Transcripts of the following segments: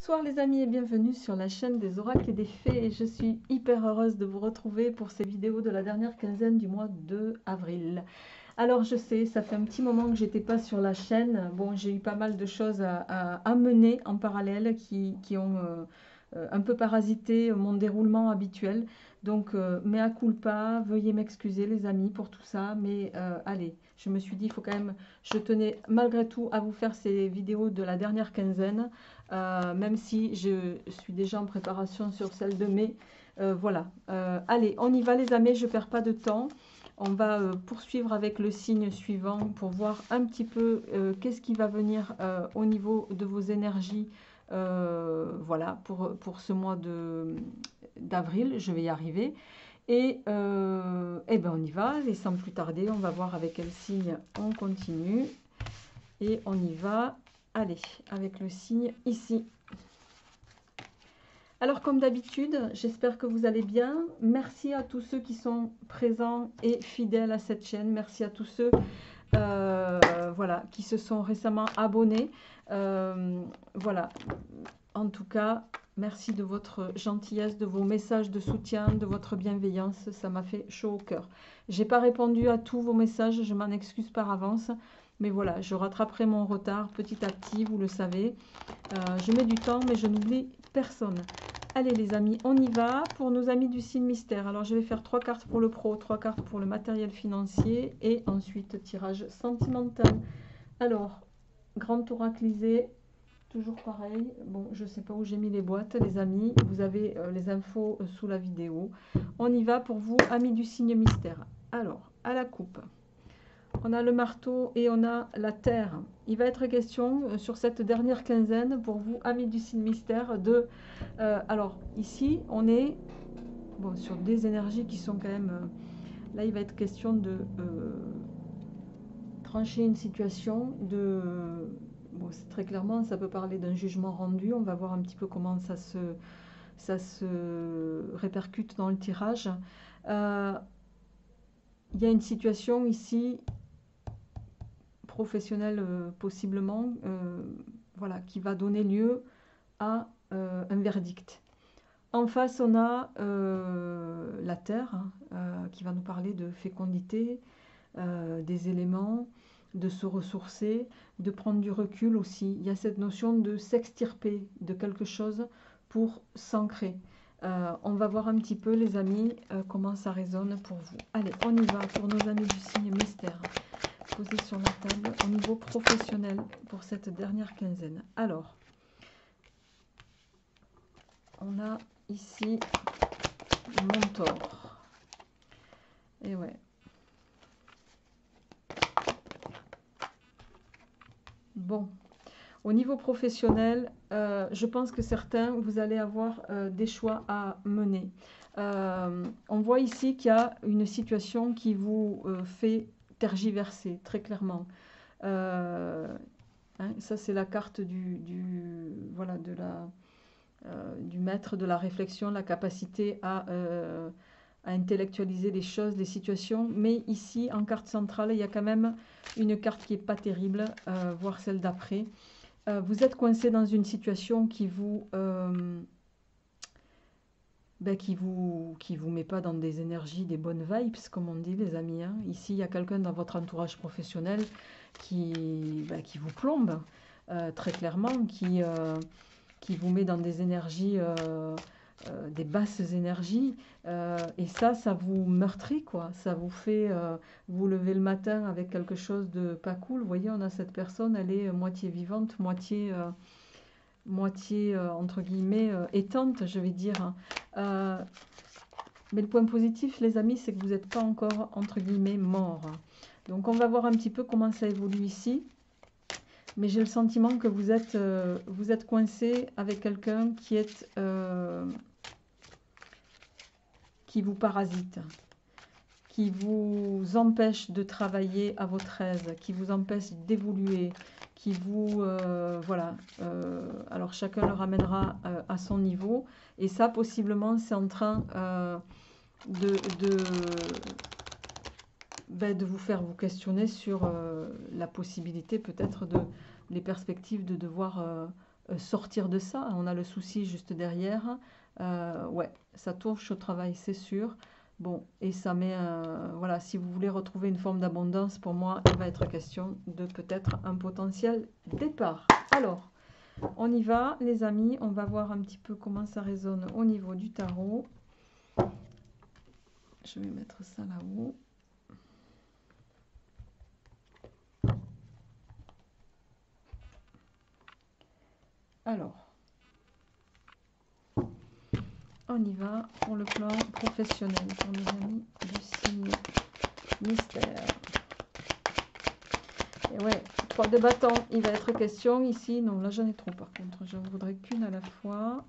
Bonsoir les amis et bienvenue sur la chaîne des oracles et des fées. Et je suis hyper heureuse de vous retrouver pour ces vidéos de la dernière quinzaine du mois de avril. Alors je sais, ça fait un petit moment que j'étais pas sur la chaîne. Bon, j'ai eu pas mal de choses à mener en parallèle qui ont un peu parasité mon déroulement habituel. Donc, mea culpa, veuillez m'excuser les amis pour tout ça. Mais allez, je me suis dit, il faut quand même, je tenais malgré tout à vous faire ces vidéos de la dernière quinzaine. Même si je suis déjà en préparation sur celle de mai. Voilà. Allez, on y va les amis, je ne perds pas de temps. On va poursuivre avec le signe suivant pour voir un petit peu qu'est-ce qui va venir au niveau de vos énergies. Voilà, pour ce mois d'avril, je vais y arriver. Et ben on y va, et sans plus tarder, on va voir avec quel signe on continue. Et on y va. Allez, avec le signe ici. Alors comme d'habitude, j'espère que vous allez bien. Merci à tous ceux qui sont présents et fidèles à cette chaîne. Merci à tous ceux voilà, qui se sont récemment abonnés. Voilà, en tout cas, merci de votre gentillesse, de vos messages de soutien, de votre bienveillance. Ça m'a fait chaud au cœur. Je n'ai pas répondu à tous vos messages, je m'en excuse par avance. Mais voilà, je rattraperai mon retard petit à petit, vous le savez. Je mets du temps, mais je n'oublie personne. Allez les amis, on y va pour nos amis du signe mystère. Alors je vais faire 3 cartes pour le pro, 3 cartes pour le matériel financier et ensuite tirage sentimental. Alors, grand oraclisé, toujours pareil. Bon, je ne sais pas où j'ai mis les boîtes les amis. Vous avez les infos sous la vidéo. On y va pour vous, amis du signe mystère. Alors, à la coupe. On a le marteau et on a la terre. Il va être question sur cette dernière quinzaine pour vous, amis du signe mystère, de... alors ici, on est bon, sur des énergies qui sont quand même... là, il va être question de trancher une situation, de... bon, c'est très clairement, ça peut parler d'un jugement rendu. On va voir un petit peu comment ça se répercute dans le tirage. Il y a une situation ici professionnel possiblement, voilà, qui va donner lieu à un verdict. En face, on a la Terre qui va nous parler de fécondité, des éléments, de se ressourcer, de prendre du recul aussi. Il y a cette notion de s'extirper de quelque chose pour s'ancrer. On va voir un petit peu, les amis, comment ça résonne pour vous. Allez, on y va pour nos amis du signe mystère. Posé sur la table au niveau professionnel pour cette dernière quinzaine. Alors, on a ici Mentor. Et ouais. Bon, au niveau professionnel, je pense que certains, vous allez avoir des choix à mener. On voit ici qu'il y a une situation qui vous fait tergiverser, très clairement. Hein, ça, c'est la carte voilà, du maître de la réflexion, la capacité à intellectualiser les choses, les situations. Mais ici, en carte centrale, il y a quand même une carte qui n'est pas terrible, voire celle d'après. Vous êtes coincé dans une situation qui vous met pas dans des énergies, des bonnes vibes, comme on dit les amis. Hein. Ici, il y a quelqu'un dans votre entourage professionnel qui vous plombe, très clairement, qui vous met dans des énergies, des basses énergies. Et ça vous meurtrit, quoi. Ça vous fait vous lever le matin avec quelque chose de pas cool. Vous voyez, on a cette personne, elle est moitié vivante, moitié entre guillemets éteinte, je vais dire. Mais le point positif, les amis, c'est que vous n'êtes pas encore entre guillemets mort. Donc on va voir un petit peu comment ça évolue ici. Mais j'ai le sentiment que vous êtes coincé avec quelqu'un qui vous parasite, qui vous empêche de travailler à votre aise, qui vous empêche d'évoluer, qui vous... voilà. Alors chacun le ramènera à son niveau. Et ça, possiblement, c'est en train de vous faire vous questionner sur la possibilité peut-être les perspectives de devoir sortir de ça. On a le souci juste derrière. Ouais, ça touche au travail, c'est sûr. Bon, et ça met voilà, si vous voulez retrouver une forme d'abondance, pour moi, il va être question de peut-être un potentiel départ. Alors, on y va, les amis. On va voir un petit peu comment ça résonne au niveau du tarot. Je vais mettre ça là-haut. Alors, on y va pour le plan professionnel, pour mes amis du signe mystère. Et ouais, 3 de bâton, il va être question ici. Non, là j'en ai trop par contre, j'en voudrais qu'une à la fois.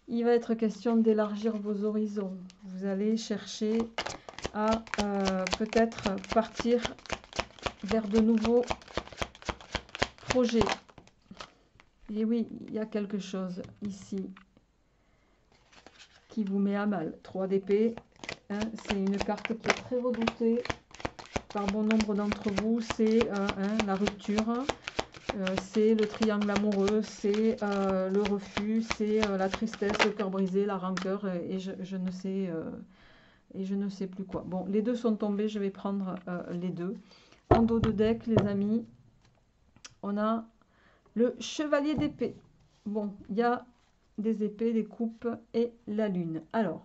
Il va être question d'élargir vos horizons. Vous allez chercher à peut-être partir vers de nouveaux projets. Et oui, il y a quelque chose ici qui vous met à mal. 3 d'épée, hein, c'est une carte qui est très redoutée par bon nombre d'entre vous. C'est la rupture, c'est le triangle amoureux, c'est le refus, c'est la tristesse, le cœur brisé, la rancœur et je ne sais et je ne sais plus quoi. Bon, les deux sont tombés, je vais prendre les deux. En dos de deck, les amis, on a le chevalier d'épée. Bon, il y a des épées, des coupes et la lune. Alors,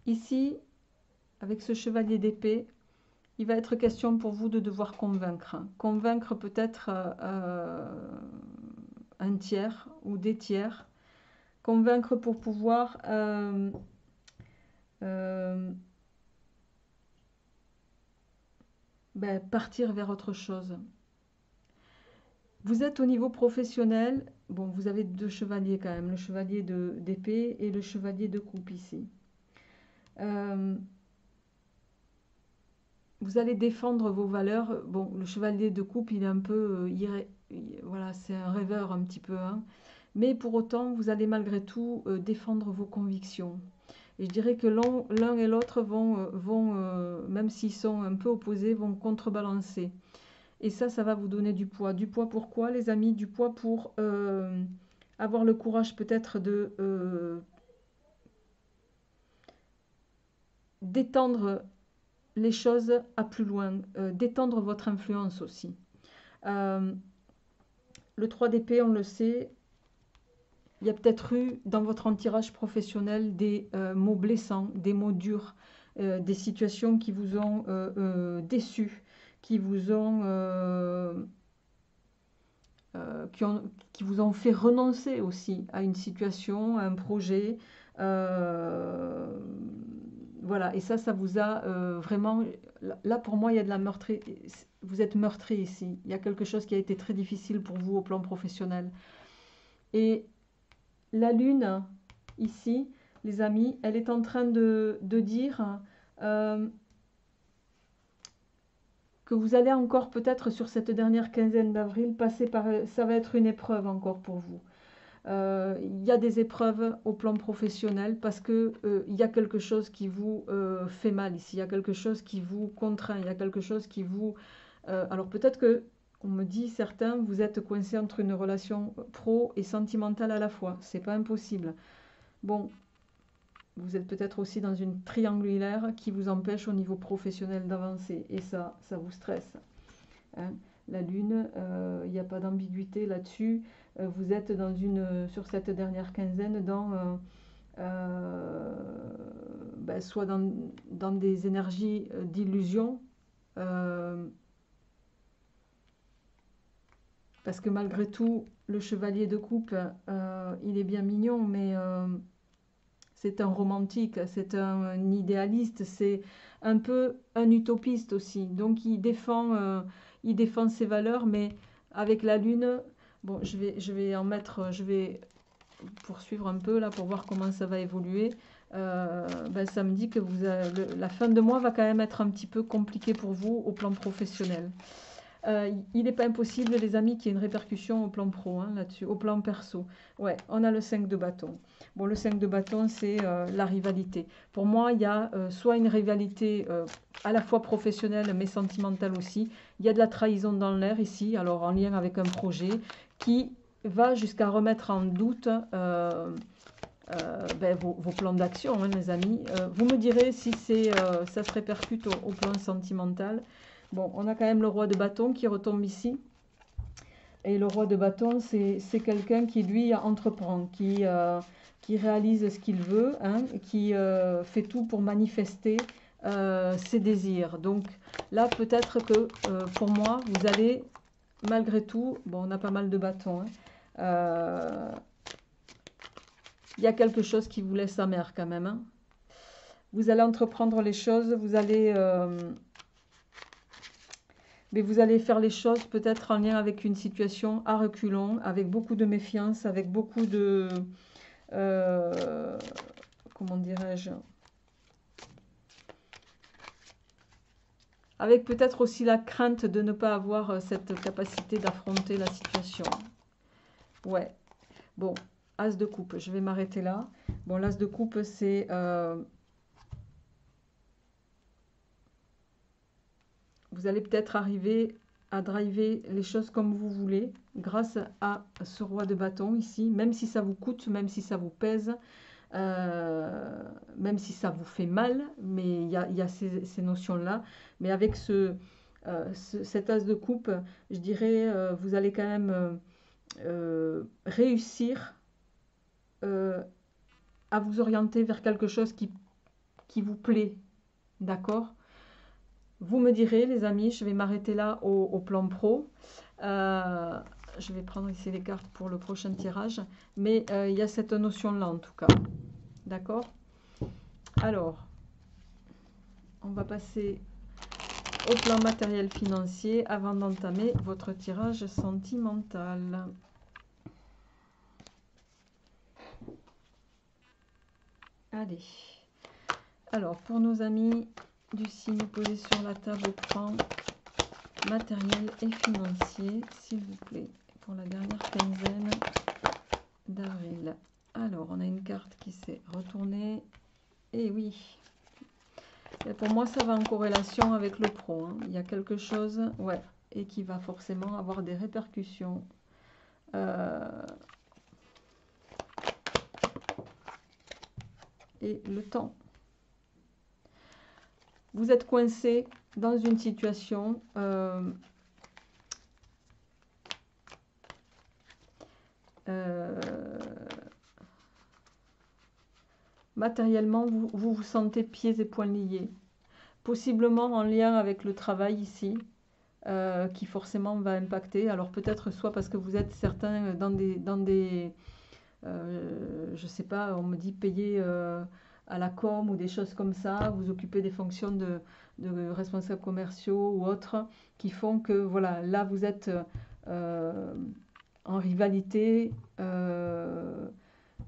ici, avec ce chevalier d'épée, il va être question pour vous de devoir convaincre. Convaincre peut-être un tiers ou des tiers. Convaincre pour pouvoir partir vers autre chose. Vous êtes au niveau professionnel. Bon, vous avez 2 chevaliers quand même. Le chevalier d'épée et le chevalier de coupe ici. Vous allez défendre vos valeurs. Bon, le chevalier de coupe, il est un peu... voilà, c'est un rêveur un petit peu. Hein. Mais pour autant, vous allez malgré tout défendre vos convictions. Et je dirais que l'un et l'autre vont même s'ils sont un peu opposés, vont contrebalancer. Et ça va vous donner du poids. Du poids pourquoi, les amis? Du poids pour avoir le courage peut-être de d'étendre les choses à plus loin, d'étendre votre influence aussi. Le 3 d'épée, on le sait, il y a peut-être eu dans votre entourage professionnel des mots blessants, des mots durs, des situations qui vous ont déçu, qui vous ont qui vous ont fait renoncer aussi à une situation, à un projet. Voilà, et ça vous a vraiment... Là, pour moi, il y a de la meurtrie. Vous êtes meurtri ici. Il y a quelque chose qui a été très difficile pour vous au plan professionnel. Et la lune, ici, les amis, elle est en train de dire... que vous allez encore peut-être sur cette dernière quinzaine d'avril passer par... Ça va être une épreuve encore pour vous. Il y a des épreuves au plan professionnel parce que il y a quelque chose qui vous fait mal ici. Il y a quelque chose qui vous contraint. Il y a quelque chose qui vous... alors peut-être que, on me dit certains, vous êtes coincé entre une relation pro et sentimentale à la fois. C'est pas impossible. Bon... Vous êtes peut-être aussi dans une triangulaire qui vous empêche au niveau professionnel d'avancer. Et ça vous stresse. Hein. La lune, il n'y a pas d'ambiguïté là-dessus. Vous êtes dans sur cette dernière quinzaine dans... soit dans des énergies d'illusion. Parce que malgré tout, le chevalier de coupe, il est bien mignon, mais... c'est un romantique, c'est un idéaliste, c'est un peu un utopiste aussi. Donc il défend ses valeurs, mais avec la lune, bon, je vais poursuivre un peu là pour voir comment ça va évoluer. Ça me dit que la fin de mois va quand même être un petit peu compliquée pour vous au plan professionnel. il n'est pas impossible, les amis, qu'il y ait une répercussion au plan pro, hein, là-dessus, au plan perso. Ouais, on a le 5 de bâton. Bon, le 5 de bâton, c'est la rivalité. Pour moi, il y a soit une rivalité à la fois professionnelle, mais sentimentale aussi. Il y a de la trahison dans l'air ici, alors en lien avec un projet qui va jusqu'à remettre en doute vos plans d'action, hein, les amis. Vous me direz si ça se répercute au plan sentimental. Bon, on a quand même le roi de bâton qui retombe ici. Et le roi de bâton, c'est quelqu'un qui, lui, entreprend, qui réalise ce qu'il veut, hein, qui fait tout pour manifester ses désirs. Donc là, peut-être que pour moi, vous allez, malgré tout, bon, on a pas mal de bâtons, hein, il y a quelque chose qui vous laisse amer quand même, hein. Vous allez entreprendre les choses, mais vous allez faire les choses peut-être en lien avec une situation à reculons, avec beaucoup de méfiance, avec beaucoup de... comment dirais-je? Avec peut-être aussi la crainte de ne pas avoir cette capacité d'affronter la situation. Ouais. Bon, As de coupe, je vais m'arrêter là. Bon, l'As de coupe, c'est... vous allez peut-être arriver à driver les choses comme vous voulez grâce à ce roi de bâton ici, même si ça vous coûte, même si ça vous pèse, même si ça vous fait mal, mais il y a ces notions-là. Mais avec cet as de coupe, je dirais, vous allez quand même réussir à vous orienter vers quelque chose qui vous plaît, d'accord? Vous me direz, les amis, je vais m'arrêter là au plan pro. Je vais prendre ici les cartes pour le prochain tirage. Mais il y a cette notion-là en tout cas. D'accord? Alors, on va passer au plan matériel financier avant d'entamer votre tirage sentimental. Allez. Alors, pour nos amis du signe posé sur la table au plan matériel et financier, s'il vous plaît, pour la dernière quinzaine d'avril. Alors, on a une carte qui s'est retournée. Et oui. Et pour moi, ça va en corrélation avec le pro, hein. Il y a quelque chose, ouais, et qui va forcément avoir des répercussions. Et le temps. Vous êtes coincé dans une situation matériellement, vous sentez pieds et poings liés. Possiblement en lien avec le travail ici, qui forcément va impacter. Alors peut-être soit parce que vous êtes certains dans des je sais pas, on me dit payer à la com ou des choses comme ça, vous occupez des fonctions de responsables commerciaux ou autres, qui font que voilà, là vous êtes en rivalité,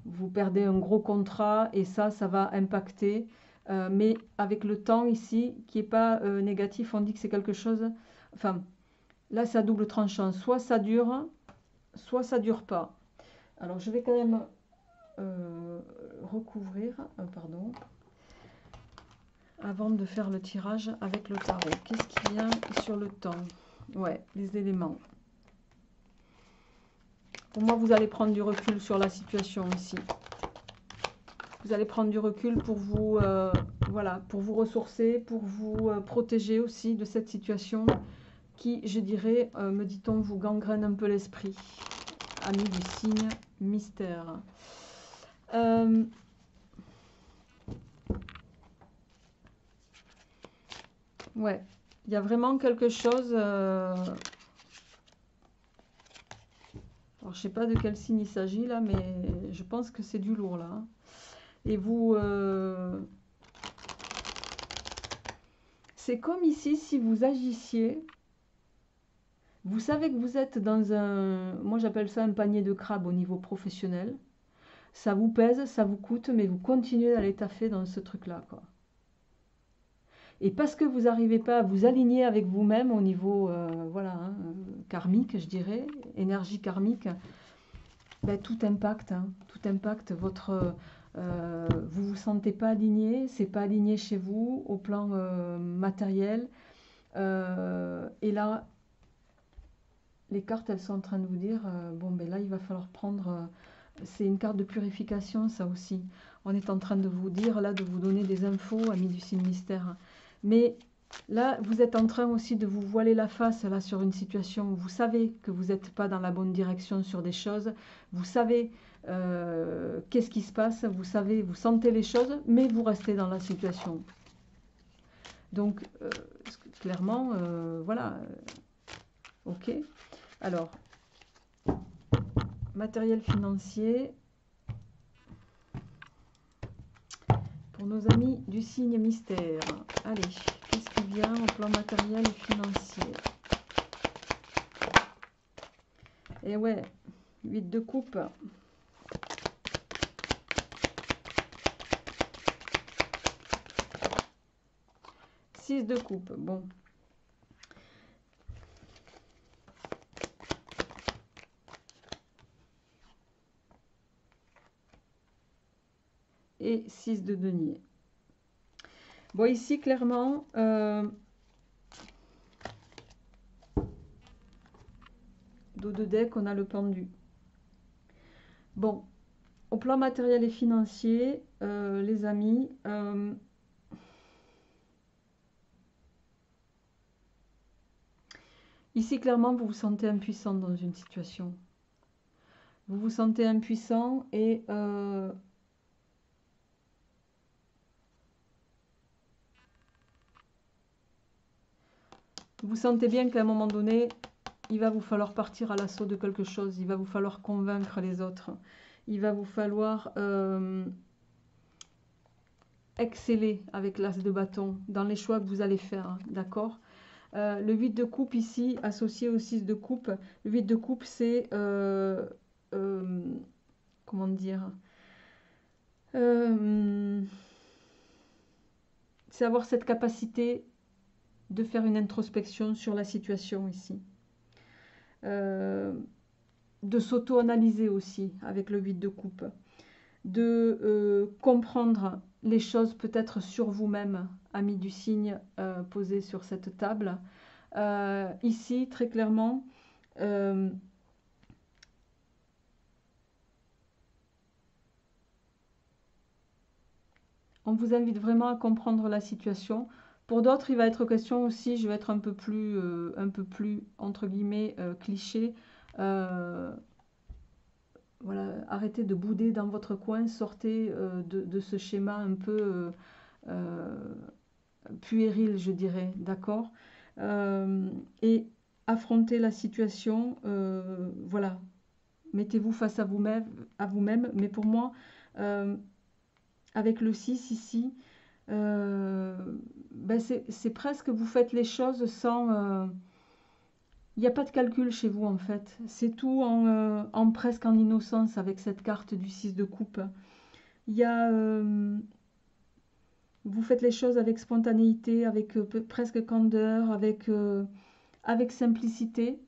vous perdez un gros contrat et ça va impacter. Mais avec le temps ici, qui n'est pas négatif, on dit que c'est quelque chose... Enfin, là c'est à double tranchant. Soit ça dure pas. Alors je vais quand même recouvrir, pardon, avant de faire le tirage avec le tarot. Qu'est-ce qu'il y a sur le temps? Ouais, les éléments. Pour moi, vous allez prendre du recul sur la situation ici. Vous allez prendre du recul pour vous, voilà, pour vous ressourcer, pour vous protéger aussi de cette situation qui, je dirais, me dit-on, vous gangrène un peu l'esprit. Amis du signe mystère. Ouais, il y a vraiment quelque chose... alors, je sais pas de quel signe il s'agit là, mais je pense que c'est du lourd là, hein. Et vous... c'est comme ici, si vous agissiez... Vous savez que vous êtes dans un... Moi, j'appelle ça un panier de crabes au niveau professionnel. Ça vous pèse, ça vous coûte, mais vous continuez d'aller taffer dans ce truc-là, quoi. Et parce que vous n'arrivez pas à vous aligner avec vous-même au niveau voilà, hein, karmique, je dirais, énergie karmique, ben, tout impacte. Hein, tout impacte votre... vous ne vous sentez pas aligné, c'est pas aligné chez vous au plan matériel. Et là, les cartes, elles sont en train de vous dire, bon, ben là, il va falloir prendre... c'est une carte de purification, ça aussi. On est en train de vous dire, là, de vous donner des infos, amis du signe mystère. Mais là, vous êtes en train aussi de vous voiler la face, là, sur une situation où vous savez que vous n'êtes pas dans la bonne direction sur des choses. Vous savez qu'est-ce qui se passe, vous savez, vous sentez les choses, mais vous restez dans la situation. Donc, clairement, voilà. Ok. Alors, matériel financier. Pour nos amis du signe mystère. Allez, qu'est-ce qui vient au plan matériel et financier? Et ouais, 8 de coupe. 6 de coupe, bon. Et 6 de denier. Bon, ici, clairement, dos de deck, on a le pendu. Bon, au plan matériel et financier, les amis, ici, clairement, vous vous sentez impuissant dans une situation. Vous vous sentez impuissant et vous sentez bien qu'à un moment donné, il va vous falloir partir à l'assaut de quelque chose. Il va vous falloir convaincre les autres. Il va vous falloir exceller avec l'as de bâton dans les choix que vous allez faire. D'accord ? Le 8 de coupe ici, associé au 6 de coupe. Le 8 de coupe, c'est... comment dire, c'est avoir cette capacité de faire une introspection sur la situation ici. De s'auto-analyser aussi avec le 8 de coupe. De comprendre les choses peut-être sur vous-même, amis du signe posé sur cette table. Ici, très clairement, on vous invite vraiment à comprendre la situation. Pour d'autres, il va être question aussi, je vais être un peu plus entre guillemets, cliché. Voilà, arrêtez de bouder dans votre coin, sortez de ce schéma un peu puéril, je dirais, d'accord, et affrontez la situation, voilà, mettez-vous face à vous-même, mais pour moi, avec le 6 ici, ben c'est presque, vous faites les choses sans... il n'y a pas de calcul chez vous en fait. C'est tout en presque en innocence avec cette carte du 6 de coupe. Il y a... vous faites les choses avec spontanéité, avec presque candeur, avec simplicité.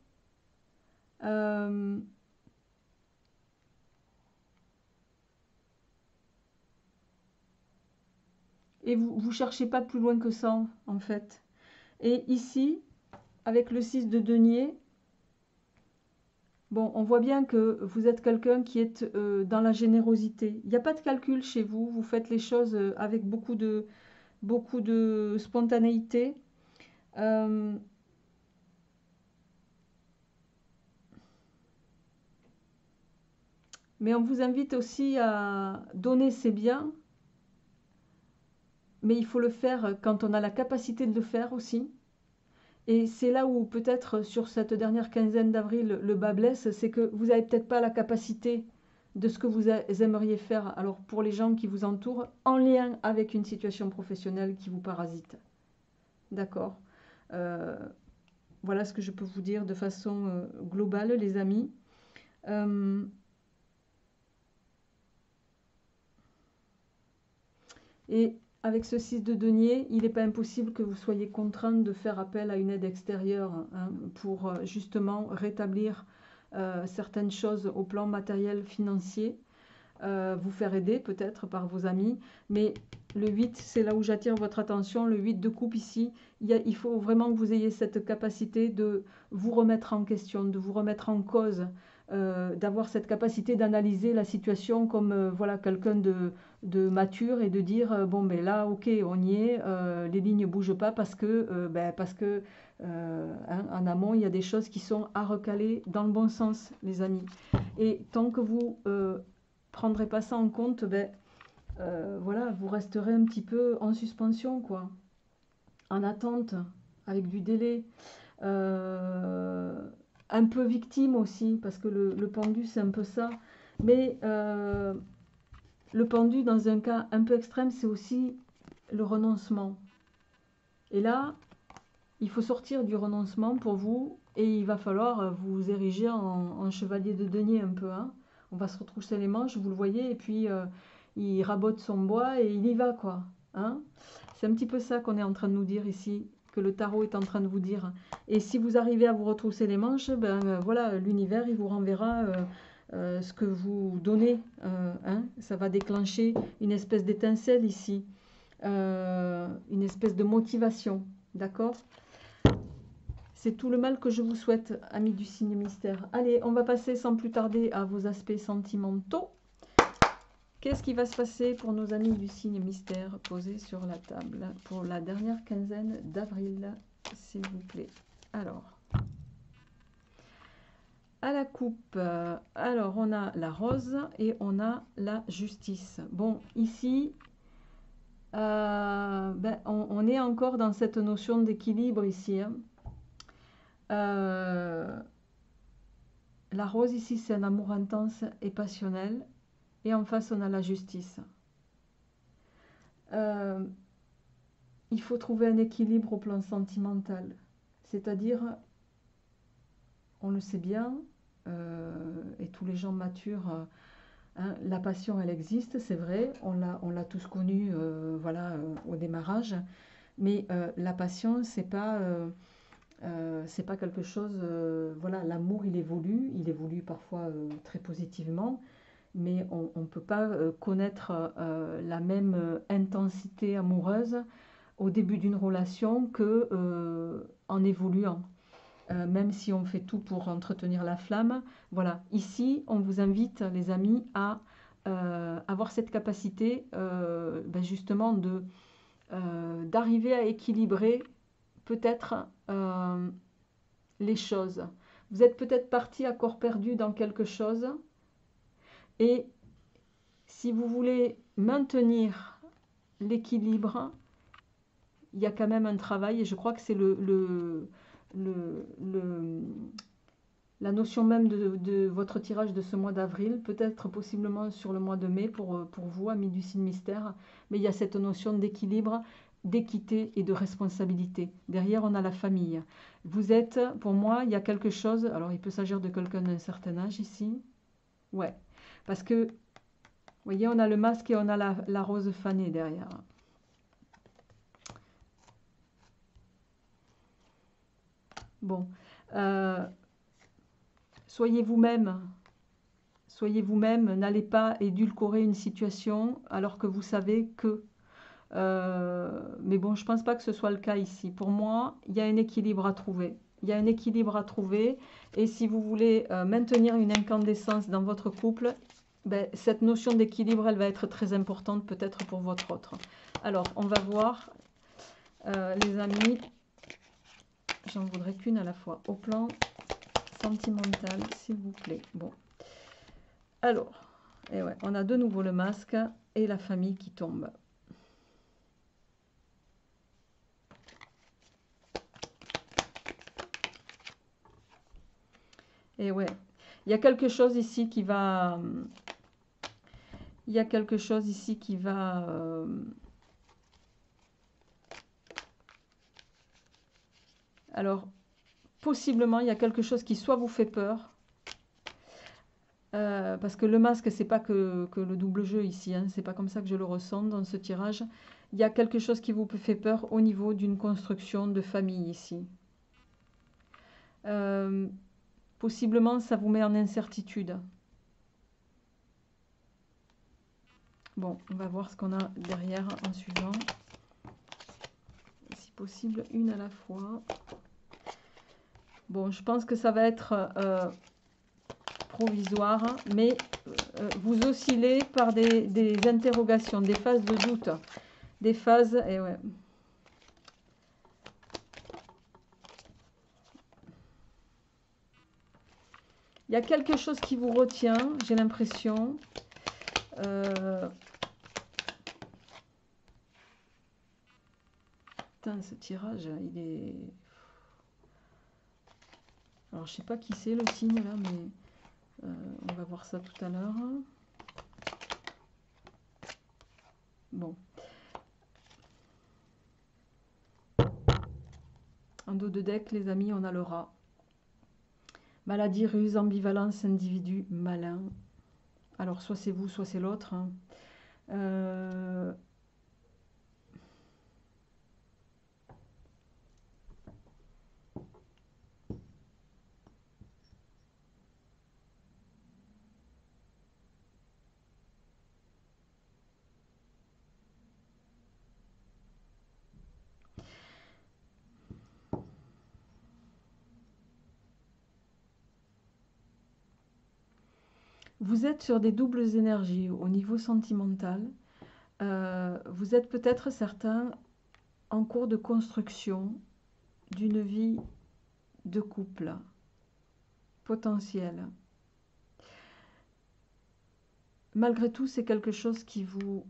Et vous ne cherchez pas plus loin que ça en fait. Et ici, avec le 6 de denier, bon, on voit bien que vous êtes quelqu'un qui est dans la générosité. Il n'y a pas de calcul chez vous. Vous faites les choses avec beaucoup de spontanéité. Mais on vous invite aussi à donner ses biens. Mais il faut le faire quand on a la capacité de le faire aussi. Et c'est là où peut-être sur cette dernière quinzaine d'avril, le bas blesse, c'est que vous n'avez peut-être pas la capacité de ce que vous aimeriez faire, alors pour les gens qui vous entourent, en lien avec une situation professionnelle qui vous parasite. D'accord. Voilà ce que je peux vous dire de façon globale, les amis. Et avec ce 6 de denier, il n'est pas impossible que vous soyez contraint de faire appel à une aide extérieure hein, pour justement rétablir certaines choses au plan matériel, financier, vous faire aider peut-être par vos amis. Mais le 8, c'est là où j'attire votre attention. Le 8 de coupe ici, il faut vraiment que vous ayez cette capacité de vous remettre en question, de vous remettre en cause, d'avoir cette capacité d'analyser la situation comme voilà, quelqu'un de mature et de dire bon ben là ok on y est, les lignes ne bougent pas parce que, hein, en amont il y a des choses qui sont à recaler dans le bon sens les amis. Et tant que vous prendrez pas ça en compte, voilà, vous resterez un petit peu en suspension quoi, en attente, avec du délai. Un peu victime aussi, parce que le pendu, c'est un peu ça. Mais le pendu, dans un cas un peu extrême, c'est aussi le renoncement. Et là, il faut sortir du renoncement pour vous, et il va falloir vous ériger en chevalier de denier un peu. Hein. On va se retrousser les manches, vous le voyez, et puis il rabote son bois et il y va, quoi. Hein. C'est un petit peu ça qu'on est en train de nous dire ici, que le tarot est en train de vous dire. Et si vous arrivez à vous retrousser les manches, voilà, l'univers, il vous renverra ce que vous donnez. Hein. Ça va déclencher une espèce d'étincelle ici, une espèce de motivation, d'accord ? C'est tout le mal que je vous souhaite, amis du signe mystère. Allez, on va passer sans plus tarder à vos aspects sentimentaux. Qu'est-ce qui va se passer pour nos amis du signe mystère posés sur la table pour la dernière quinzaine d'avril, s'il vous plaît. Alors, à la coupe, alors on a la rose et on a la justice. Bon, ici, on est encore dans cette notion d'équilibre ici. Hein. La rose ici, c'est un amour intense et passionnel. Et en face, on a la justice. Il faut trouver un équilibre au plan sentimental. C'est-à-dire, on le sait bien, et tous les gens matures, hein, la passion, elle existe, c'est vrai. On l'a tous connue voilà, au démarrage. Mais la passion, c'est pas quelque chose... voilà, l'amour, il évolue parfois très positivement. Mais on ne peut pas connaître la même intensité amoureuse au début d'une relation que en évoluant. Même si on fait tout pour entretenir la flamme. Voilà, ici, on vous invite, les amis, à avoir cette capacité justement d'arriver à équilibrer peut-être les choses. Vous êtes peut-être parti à corps perdu dans quelque chose. Et si vous voulez maintenir l'équilibre, il y a quand même un travail, et je crois que c'est la notion même de votre tirage de ce mois d'avril, peut-être possiblement sur le mois de mai pour vous, amis du signe mystère, mais il y a cette notion d'équilibre, d'équité et de responsabilité. Derrière, on a la famille. Vous êtes, pour moi, il y a quelque chose, alors il peut s'agir de quelqu'un d'un certain âge ici, ouais, parce que, vous voyez, on a le masque et on a la rose fanée derrière. Bon, soyez vous-même, n'allez pas édulcorer une situation alors que vous savez que... mais bon, je ne pense pas que ce soit le cas ici. Pour moi, il y a un équilibre à trouver. Il y a un équilibre à trouver. Et si vous voulez maintenir une incandescence dans votre couple, cette notion d'équilibre, elle va être très importante peut-être pour votre autre. Alors, on va voir, les amis, j'en voudrais qu'une à la fois, au plan sentimental, s'il vous plaît. Bon, alors, et ouais, on a de nouveau le masque et la famille qui tombe. Et ouais, il y a quelque chose ici qui va... Il y a quelque chose ici qui va... alors, possiblement, il y a quelque chose qui soit vous fait peur. Parce que le masque, c'est pas que le double jeu ici. Hein, c'est pas comme ça que je le ressens dans ce tirage. Il y a quelque chose qui vous fait peur au niveau d'une construction de famille ici. Possiblement, ça vous met en incertitude. Bon, on va voir ce qu'on a derrière en suivant. Si possible, une à la fois. Bon, je pense que ça va être provisoire, mais vous oscillez par des interrogations, des phases de doute, des phases... Et ouais. Il y a quelque chose qui vous retient, j'ai l'impression. Putain, ce tirage, il est... Alors, je sais pas qui c'est le signe là, mais on va voir ça tout à l'heure. Bon. En dos de deck, les amis, on a le rat. Maladie, ruse, ambivalence, individu, malin. Alors, soit c'est vous, soit c'est l'autre. Hein. Vous êtes sur des doubles énergies au niveau sentimental. Vous êtes peut-être certains en cours de construction d'une vie de couple potentielle. Malgré tout, c'est quelque chose qui vous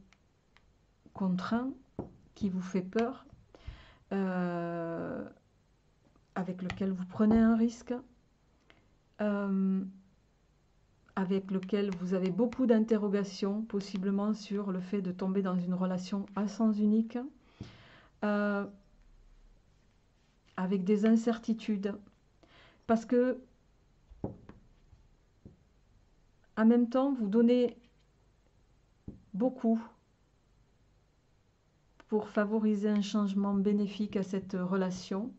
contraint, qui vous fait peur, avec lequel vous prenez un risque, avec lequel vous avez beaucoup d'interrogations, possiblement sur le fait de tomber dans une relation à sens unique, avec des incertitudes, parce que en même temps, vous donnez beaucoup pour favoriser un changement bénéfique à cette relation.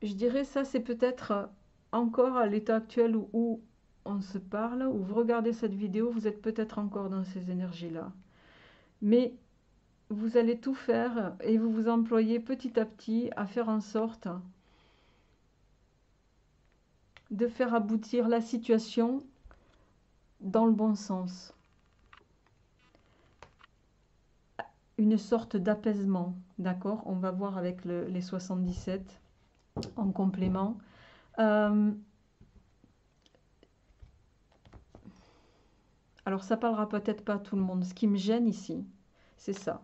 Je dirais ça, c'est peut-être encore à l'état actuel où on se parle, où vous regardez cette vidéo, vous êtes peut-être encore dans ces énergies-là. Mais vous allez tout faire et vous vous employez petit à petit à faire en sorte de faire aboutir la situation dans le bon sens. Une sorte d'apaisement, d'accord? On va voir avec les 77 en complément. Alors ça parlera peut-être pas à tout le monde. Ce qui me gêne ici, c'est ça.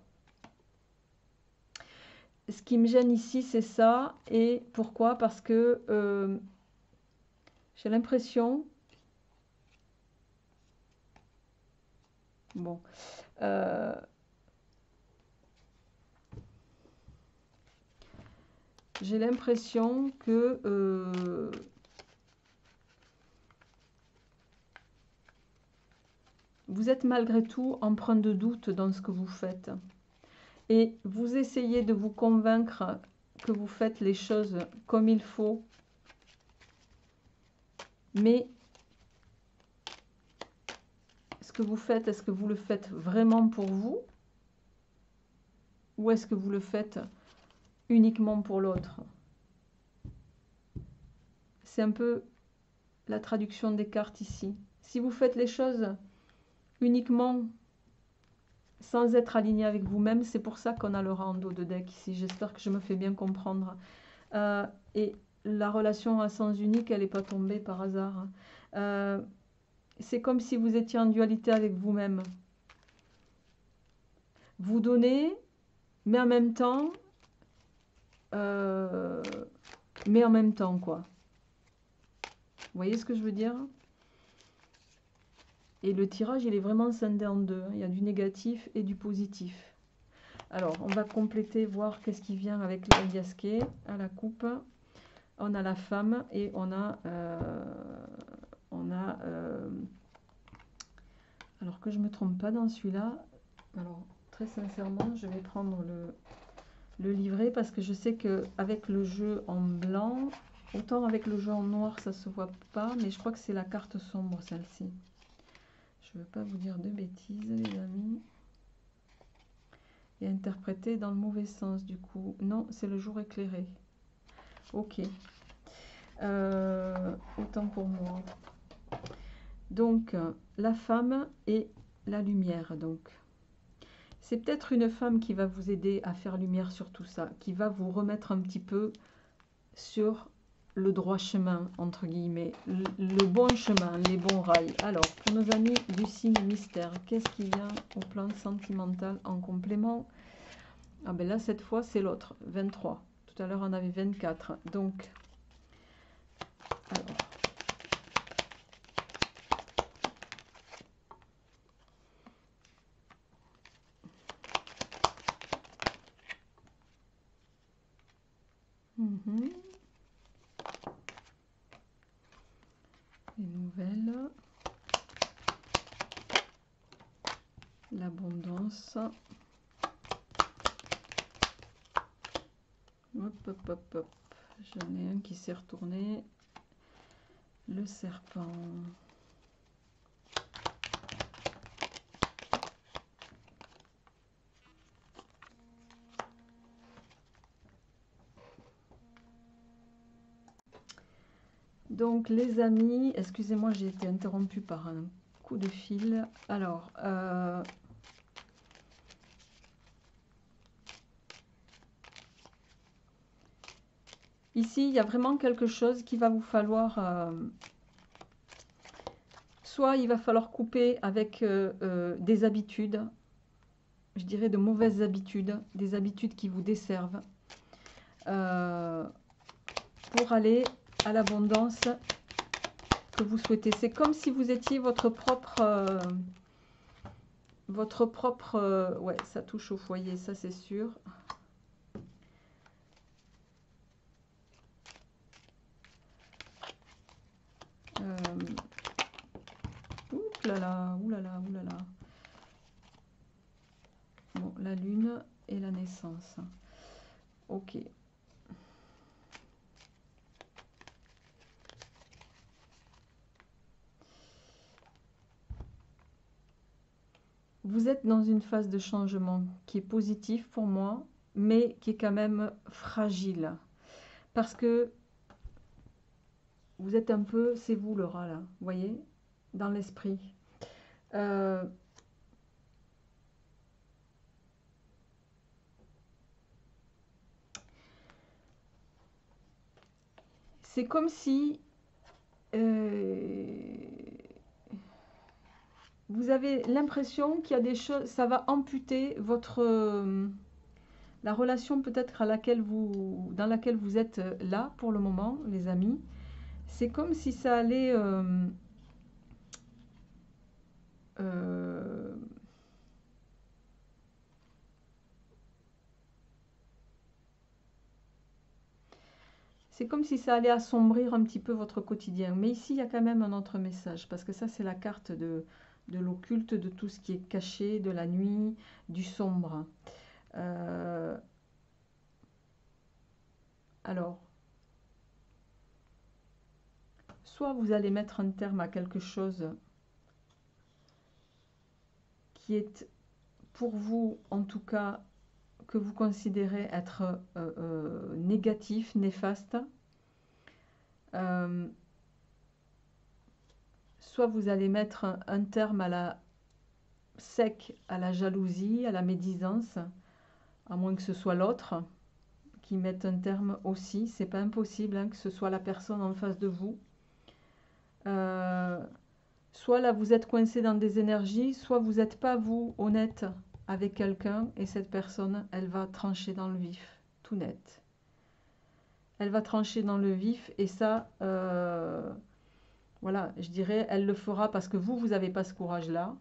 Ce qui me gêne ici, c'est ça. Et pourquoi? Parce que j'ai l'impression... Bon. J'ai l'impression que... vous êtes malgré tout empreint de doute dans ce que vous faites. Et vous essayez de vous convaincre que vous faites les choses comme il faut. Mais ce que vous faites, est-ce que vous le faites vraiment pour vous? Ou est-ce que vous le faites uniquement pour l'autre? C'est un peu la traduction des cartes ici. Si vous faites les choses uniquement sans être aligné avec vous-même, c'est pour ça qu'on a le rat en dos de deck ici. J'espère que je me fais bien comprendre. Et la relation à sens unique, elle n'est pas tombée par hasard. C'est comme si vous étiez en dualité avec vous-même. Vous donnez, mais en même temps, quoi. Vous voyez ce que je veux dire? Et le tirage, il est vraiment scindé en deux. Il y a du négatif et du positif. Alors, on va compléter, voir qu'est-ce qui vient avec la Yaské à la coupe. On a la femme et on a... alors que je ne me trompe pas dans celui-là. Alors, très sincèrement, je vais prendre le livret parce que je sais qu'avec le jeu en blanc, autant avec le jeu en noir, ça ne se voit pas, mais je crois que c'est la carte sombre, celle-ci. Je ne veux pas vous dire de bêtises, les amis. Et interprété dans le mauvais sens, du coup. Non, c'est le jour éclairé. Ok. Autant pour moi. Donc, la femme et la lumière, donc. C'est peut-être une femme qui va vous aider à faire lumière sur tout ça, qui va vous remettre un petit peu sur le droit chemin, entre guillemets, le bon chemin, les bons rails. Alors, pour nos amis du signe mystère, qu'est-ce qui vient au plan sentimental en complément? Ah ben là, cette fois, c'est l'autre, 23. Tout à l'heure, on avait 24. Donc, alors, les nouvelles, l'abondance. Hop, hop, hop, hop. J'en ai un qui s'est retourné. Le serpent. Donc les amis, excusez-moi, j'ai été interrompue par un coup de fil. Alors, ici, il y a vraiment quelque chose qu'il va vous falloir... soit il va falloir couper avec des habitudes, je dirais de mauvaises habitudes, des habitudes qui vous desservent, pour aller à l'abondance que vous souhaitez. C'est comme si vous étiez votre propre... ouais, ça touche au foyer, ça c'est sûr. Oulala, oulala, oulala. Bon, la lune et la naissance. Ok. Vous êtes dans une phase de changement qui est positive pour moi, mais qui est quand même fragile. Parce que vous êtes un peu, c'est vous le rat là, vous voyez, dans l'esprit. C'est comme si vous avez l'impression qu'il y a des choses, ça va amputer votre... la relation peut-être dans laquelle vous êtes là pour le moment, les amis. C'est comme si ça allait... c'est comme si ça allait assombrir un petit peu votre quotidien. Mais ici, il y a quand même un autre message. Parce que ça, c'est la carte de l'occulte, de tout ce qui est caché, de la nuit, du sombre. Alors, soit vous allez mettre un terme à quelque chose qui est pour vous, en tout cas, que vous considérez être négatif, néfaste. Soit vous allez mettre un terme à la sec, à la jalousie, à la médisance, à moins que ce soit l'autre qui mette un terme aussi. C'est pas impossible hein, que ce soit la personne en face de vous. Soit là vous êtes coincé dans des énergies, soit vous n'êtes pas vous honnête avec quelqu'un et cette personne elle va trancher dans le vif, tout net. Elle va trancher dans le vif et ça, voilà, je dirais, elle le fera parce que vous n'avez pas ce courage-là.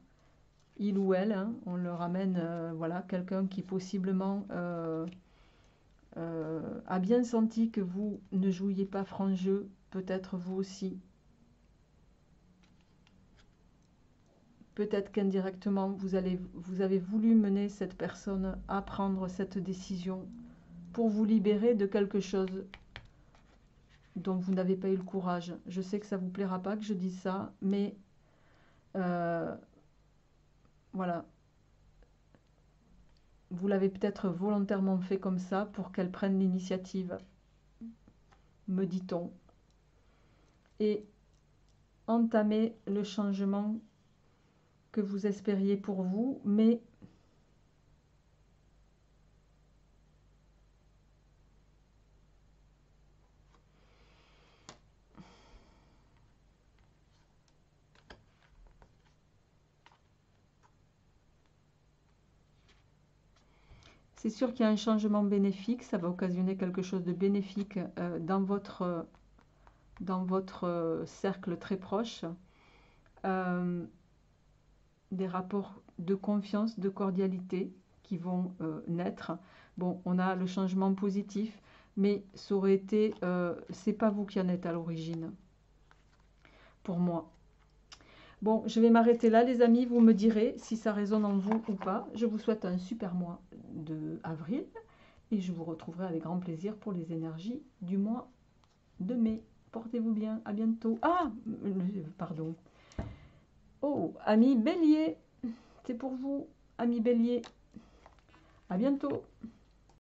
il ou elle, hein, on leur amène voilà, quelqu'un qui possiblement a bien senti que vous ne jouiez pas franc jeu, peut-être vous aussi. Peut-être qu'indirectement, vous avez voulu mener cette personne à prendre cette décision pour vous libérer de quelque chose dont vous n'avez pas eu le courage. Je sais que ça ne vous plaira pas que je dise ça, mais voilà. Vous l'avez peut-être volontairement fait comme ça pour qu'elle prenne l'initiative, me dit-on, et entamer le changement que vous espériez pour vous, mais c'est sûr qu'il y a un changement bénéfique, ça va occasionner quelque chose de bénéfique dans votre cercle très proche. Des rapports de confiance, de cordialité qui vont naître. Bon, on a le changement positif, mais ça aurait été, c'est pas vous qui en êtes à l'origine, pour moi. Bon, je vais m'arrêter là, les amis. Vous me direz si ça résonne en vous ou pas. Je vous souhaite un super mois de avril et je vous retrouverai avec grand plaisir pour les énergies du mois de mai. Portez-vous bien, à bientôt. Ah, pardon. Oh, ami Bélier, c'est pour vous, ami Bélier. À bientôt.